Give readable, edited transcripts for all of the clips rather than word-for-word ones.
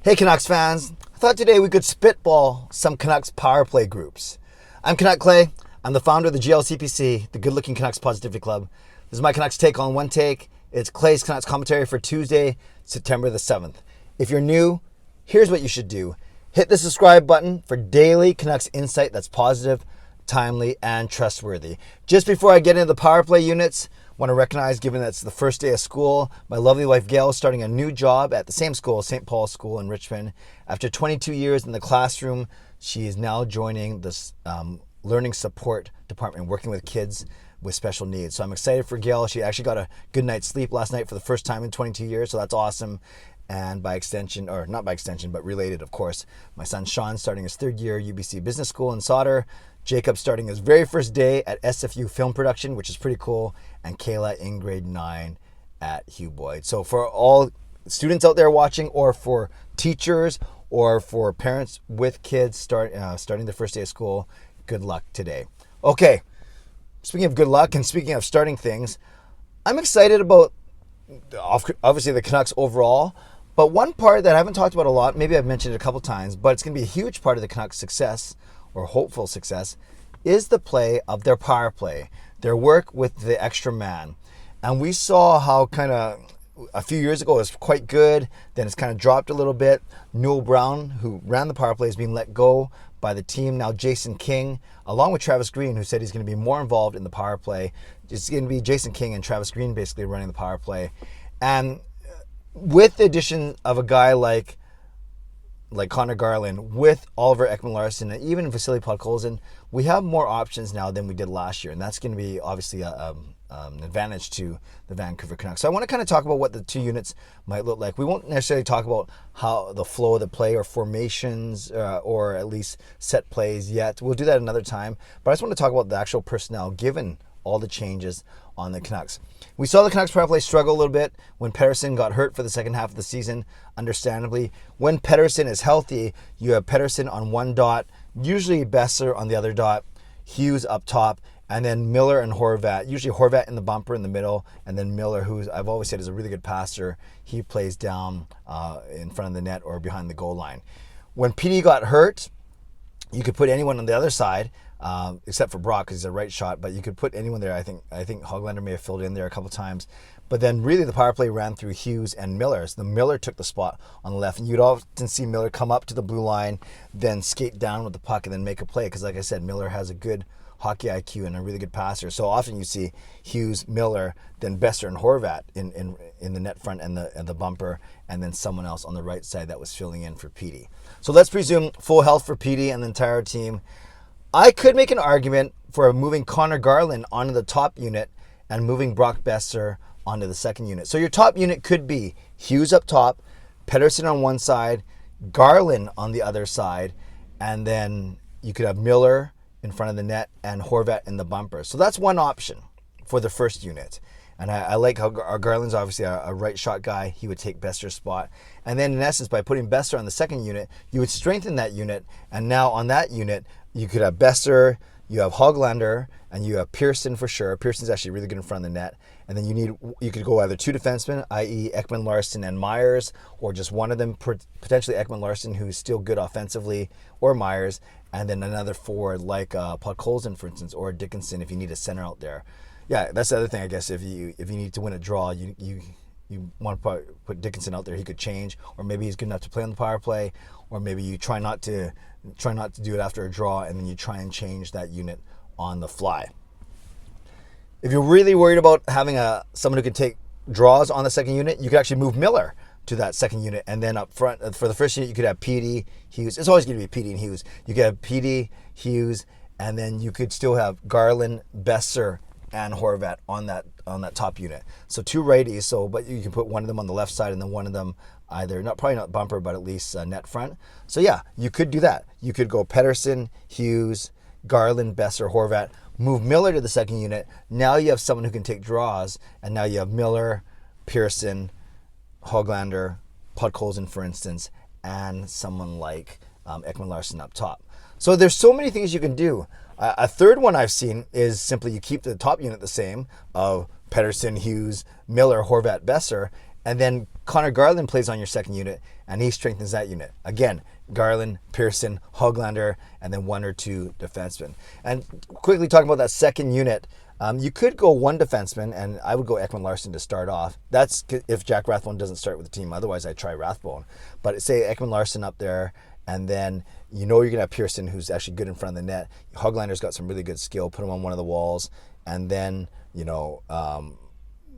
Hey Canucks fans, I thought today we could spitball some Canucks power play groups. I'm Canuck Clay, I'm the founder of the GLCPC, the Good Looking Canucks Positivity Club. This is my Canucks take on one take. It's Clay's Canucks commentary for Tuesday, September the 7th. If you're new, here's what you should do. Hit the subscribe button for daily Canucks insight that's positive, timely, and trustworthy. Just before I get into the power play units, I want to recognize, given that it's the first day of school, my lovely wife Gail is starting a new job at the same school, St. Paul's School in Richmond. After 22 years in the classroom, she is now joining this learning support department, working with kids with special needs. So I'm excited for Gail. She actually got a good night's sleep last night for the first time in 22 years, so that's awesome. And by extension, or not by extension, but related, of course, my son Sean starting his third year UBC Business School in Sauder. Jacob starting his very first day at SFU Film Production, which is pretty cool. And Kayla in grade 9 at Hugh Boyd. So for all students out there watching, or for teachers, or for parents with kids starting their first day of school, good luck today. Okay, speaking of good luck and speaking of starting things, I'm excited about, obviously, the Canucks overall. But one part that I haven't talked about a lot, maybe I've mentioned it a couple times, but it's going to be a huge part of the Canucks' success, or hopeful success, is the play of their power play, their work with the extra man. And we saw how kind of a few years ago it was quite good, then it's kind of dropped a little bit. Noel Brown, who ran the power play, is being let go by the team. Now Jason King, along with Travis Green, who said he's going to be more involved in the power play. It's going to be Jason King and Travis Green basically running the power play. And with the addition of a guy like Conor Garland, with Oliver Ekman-Larsson, and even Vasily Podkolzin, we have more options now than we did last year. And that's going to be obviously an advantage to the Vancouver Canucks. So I want to kind of talk about what the two units might look like. We won't necessarily talk about how the flow of the play or formations or at least set plays yet. We'll do that another time. But I just want to talk about the actual personnel given all the changes on the Canucks. We saw the Canucks power play struggle a little bit when Pettersson got hurt for the second half of the season, understandably. When Pettersson is healthy, you have Pettersson on one dot, usually Boeser on the other dot, Hughes up top, and then Miller and Horvat. Usually Horvat in the bumper in the middle, and then Miller, who I've always said is a really good passer. He plays down in front of the net or behind the goal line. When PD got hurt, you could put anyone on the other side, except for Brock because he's a right shot, but you could put anyone there. I think Hoglander may have filled in there a couple times. But then really the power play ran through Hughes and Miller. So the Miller took the spot on the left. And you'd often see Miller come up to the blue line, then skate down with the puck and then make a play. Because like I said, Miller has a good hockey IQ and a really good passer. So often you see Hughes, Miller, then Boeser and Horvat in the net front and the bumper, and then someone else on the right side that was filling in for PD. So let's presume full health for PD and the entire team. I could make an argument for moving Conor Garland onto the top unit and moving Brock Boeser onto the second unit. So your top unit could be Hughes up top, Pettersson on one side, Garland on the other side, and then you could have Miller in front of the net and Horvat in the bumper. So that's one option for the first unit. And I like how Garland's obviously a right shot guy. He would take Boeser's spot. And then in essence, by putting Boeser on the second unit, you would strengthen that unit. And now on that unit, you could have Boeser, you have Hoglander, and you have Pearson for sure. Pearson's actually really good in front of the net. And then you could go either two defensemen, i.e. Ekman-Larsson and Myers, or just one of them, potentially Ekman-Larsson, who's still good offensively, or Myers, and then another forward like Podkolzin, for instance, or Dickinson if you need a center out there. Yeah, that's the other thing, I guess. If you need to win a draw, you want to put Dickinson out there. He could change, or maybe he's good enough to play on the power play, or maybe you try not to do it after a draw, and then you try and change that unit on the fly. If you're really worried about having someone who can take draws on the second unit, you could actually move Miller to that second unit, and then up front for the first unit, you could have PD, Hughes. It's always going to be PD and Hughes. You could have PD, Hughes, and then you could still have Garland, Boeser, and Horvat on that top unit. So two righties. But you can put one of them on the left side and then one of them either probably not bumper, but at least net front. So yeah, you could do that. You could go Pettersson, Hughes, Garland, Boeser, Horvat. Move Miller to the second unit. Now you have someone who can take draws, and now you have Miller, Pearson, Hoglander, Podkolzin, for instance, and someone like Ekman-Larsson up top. So there's so many things you can do. A third one I've seen is simply you keep the top unit the same of Pettersson, Hughes, Miller, Horvat, Boeser, and then Conor Garland plays on your second unit, and he strengthens that unit. Again, Garland, Pearson, Höglander, and then 1 or 2 defensemen. And quickly talking about that second unit, you could go 1 defenseman, and I would go Ekman-Larsson to start off. That's if Jack Rathbone doesn't start with the team. Otherwise, I'd try Rathbone. But say Ekman-Larsson up there, and then you're going to have Pearson, who's actually good in front of the net. Höglander's got some really good skill. Put him on one of the walls. And then,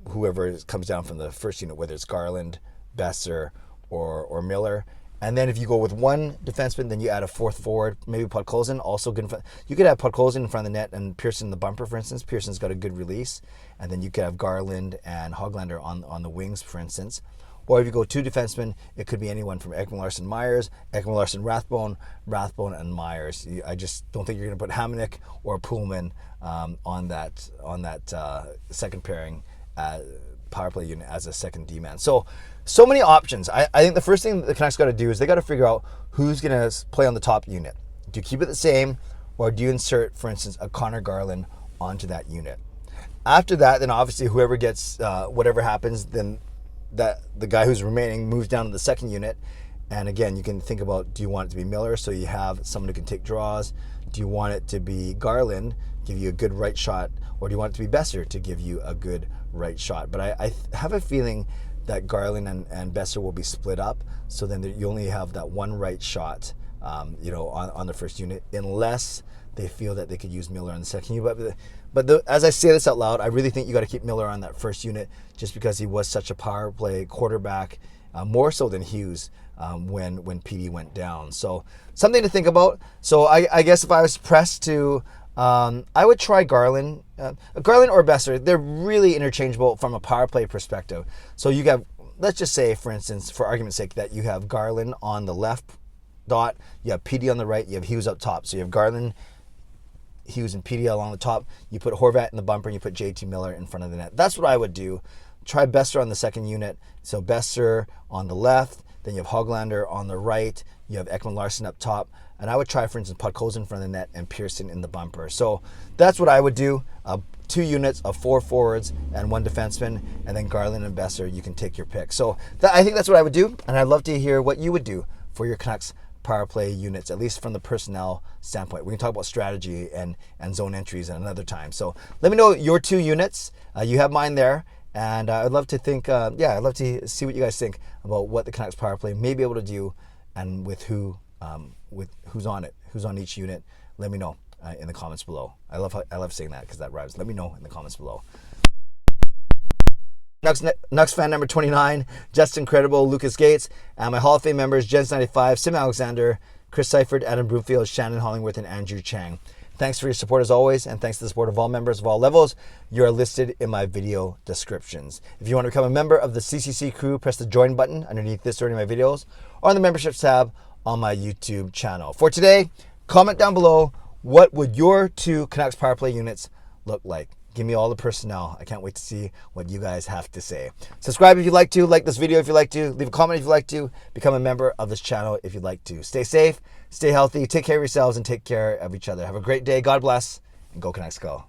whoever comes down from the first unit, whether it's Garland, Boeser, or Miller. And then if you go with 1 defenseman, then you add a 4th forward, maybe Podkolzin, also good in front. You could have Podkolzin in front of the net and Pearson in the bumper, for instance. Pearson's got a good release. And then you could have Garland and Höglander on the wings, for instance. Or if you go 2 defensemen, it could be anyone from Ekman-Larsson, Myers, Ekman-Larsson, Rathbone, and Myers. I just don't think you're going to put Hamonic or Pullman on that second pairing power play unit as a second D-man. So many options. I think the first thing the Canucks got to do is they got to figure out who's going to play on the top unit. Do you keep it the same, or do you insert, for instance, a Conor Garland onto that unit? After that, then obviously whoever gets whatever happens, then that the guy who's remaining moves down to the second unit. And again, you can think about, do you want it to be Miller so you have someone who can take draws? Do you want it to be Garland, give you a good right shot? Or do you want it to be Boeser to give you a good right shot? But I have a feeling that Garland and Boeser will be split up, so then you only have that one right shot on the first unit, unless they feel that they could use Miller on the second unit. But as I say this out loud, I really think you got to keep Miller on that first unit, just because he was such a power play quarterback, more so than Hughes when PD went down. So something to think about. So I guess if I was pressed to, I would try Garland. Garland or Boeser. They're really interchangeable from a power play perspective. So you have, let's just say, for instance, for argument's sake, that you have Garland on the left dot, you have PD on the right, you have Hughes up top. So you have Garland, Hughes, and PD along the top. You put Horvat in the bumper, and you put JT Miller in front of the net. That's what I would do. Try Boeser on the second unit. So Boeser on the left, then you have Höglander on the right, you have Ekman-Larsson up top, and I would try, for instance, Podkolzin in front of the net and Pearson in the bumper. So that's what I would do. 2 units of 4 forwards and 1 defenseman, and then Garland and Boeser, you can take your pick. So I think that's what I would do, and I'd love to hear what you would do for your Canucks power play units, at least from the personnel standpoint. We can talk about strategy and zone entries at another time. So let me know your 2 units. You have mine there. And I'd love to think, I'd love to see what you guys think about what the Canucks power play may be able to do, and with who's on it, who's on each unit. Let me know in the comments below. I love saying that because that rhymes. Let me know in the comments below. Nucks fan number 29, Justin Credible, Lucas Gates, and my Hall of Fame members, Jens95, Sim Alexander, Chris Seifert, Adam Broomfield, Shannon Hollingworth, and Andrew Chang. Thanks for your support as always, and thanks to the support of all members of all levels. You are listed in my video descriptions. If you want to become a member of the CCC Crew, press the join button underneath this or any of my videos, or on the memberships tab on my YouTube channel. For today, comment down below, what would your 2 Canucks power play units look like? Give me all the personnel. I can't wait to see what you guys have to say. Subscribe if you'd like to, like this video if you'd like to, leave a comment if you'd like to, become a member of this channel if you'd like to. Stay safe, stay healthy, take care of yourselves, and take care of each other. Have a great day. God bless, and go Canucks go.